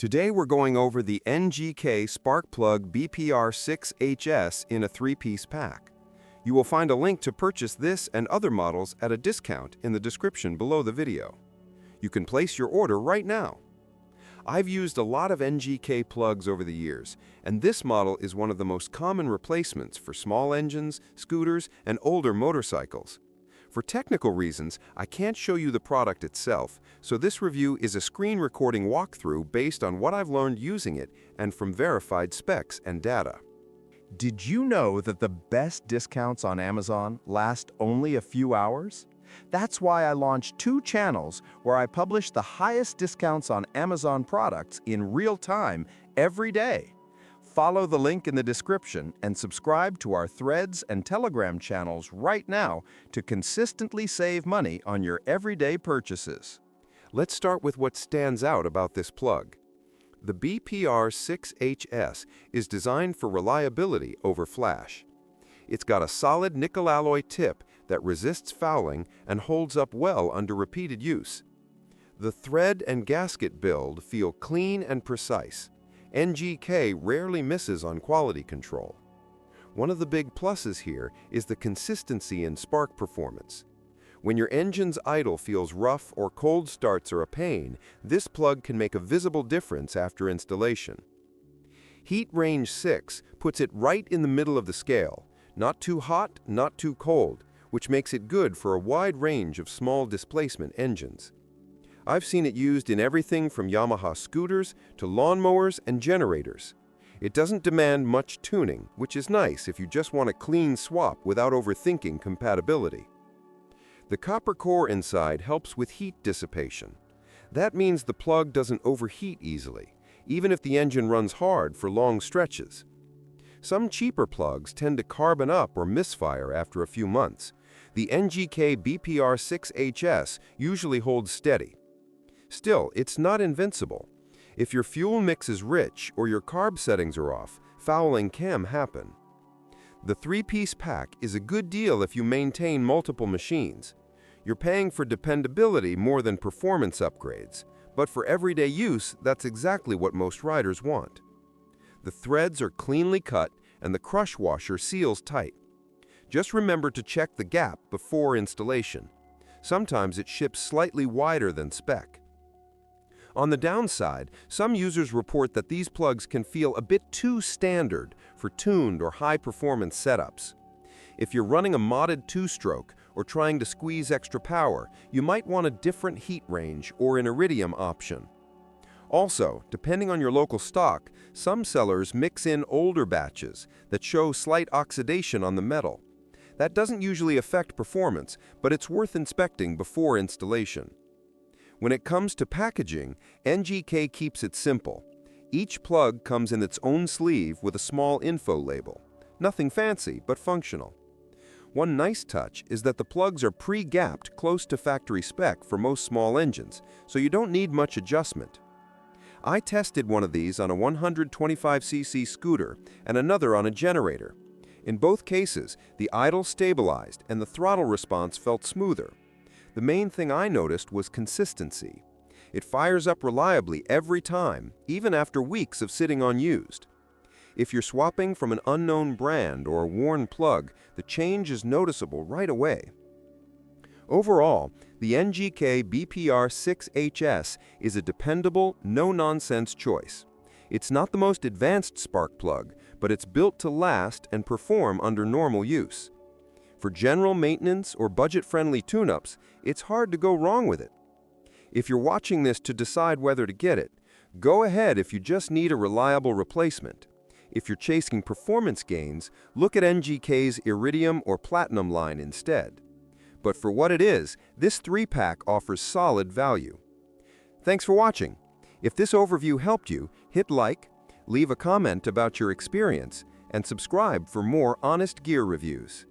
Today we're going over the NGK spark plug BPR6HS in a 3-piece pack. You will find a link to purchase this and other models at a discount in the description below the video. You can place your order right now. I've used a lot of NGK plugs over the years, and this model is one of the most common replacements for small engines, scooters, and older motorcycles. For technical reasons, I can't show you the product itself, so this review is a screen recording walkthrough based on what I've learned using it and from verified specs and data. Did you know that the best discounts on Amazon last only a few hours? That's why I launched 2 channels where I publish the highest discounts on Amazon products in real time every day. Follow the link in the description and subscribe to our Threads and Telegram channels right now to consistently save money on your everyday purchases. Let's start with what stands out about this plug. The BPR6HS is designed for reliability over flash. It's got a solid nickel alloy tip that resists fouling and holds up well under repeated use. The thread and gasket build feel clean and precise. NGK rarely misses on quality control. One of the big pluses here is the consistency in spark performance. When your engine's idle feels rough or cold starts are a pain, this plug can make a visible difference after installation. Heat range 6 puts it right in the middle of the scale, not too hot, not too cold, which makes it good for a wide range of small displacement engines. I've seen it used in everything from Yamaha scooters to lawnmowers and generators. It doesn't demand much tuning, which is nice if you just want a clean swap without overthinking compatibility. The copper core inside helps with heat dissipation. That means the plug doesn't overheat easily, even if the engine runs hard for long stretches. Some cheaper plugs tend to carbon up or misfire after a few months. The NGK BPR6HS usually holds steady. Still, it's not invincible. If your fuel mix is rich or your carb settings are off, fouling can happen. The 3-piece pack is a good deal if you maintain multiple machines. You're paying for dependability more than performance upgrades, but for everyday use, that's exactly what most riders want. The threads are cleanly cut and the crush washer seals tight. Just remember to check the gap before installation. Sometimes it ships slightly wider than spec. On the downside, some users report that these plugs can feel a bit too standard for tuned or high-performance setups. If you're running a modded 2-stroke or trying to squeeze extra power, you might want a different heat range or an iridium option. Also, depending on your local stock, some sellers mix in older batches that show slight oxidation on the metal. That doesn't usually affect performance, but it's worth inspecting before installation. When it comes to packaging, NGK keeps it simple. Each plug comes in its own sleeve with a small info label. Nothing fancy, but functional. One nice touch is that the plugs are pre-gapped close to factory spec for most small engines, so you don't need much adjustment. I tested one of these on a 125cc scooter and another on a generator. In both cases, the idle stabilized and the throttle response felt smoother. The main thing I noticed was consistency. It fires up reliably every time, even after weeks of sitting unused. If you're swapping from an unknown brand or a worn plug, the change is noticeable right away. Overall, the NGK BPR6HS is a dependable, no-nonsense choice. It's not the most advanced spark plug, but it's built to last and perform under normal use. For general maintenance or budget-friendly tune-ups, it's hard to go wrong with it. If you're watching this to decide whether to get it, go ahead if you just need a reliable replacement. If you're chasing performance gains, look at NGK's Iridium or Platinum line instead. But for what it is, this 3-pack offers solid value. Thanks for watching. If this overview helped you, hit like, leave a comment about your experience, and subscribe for more honest gear reviews.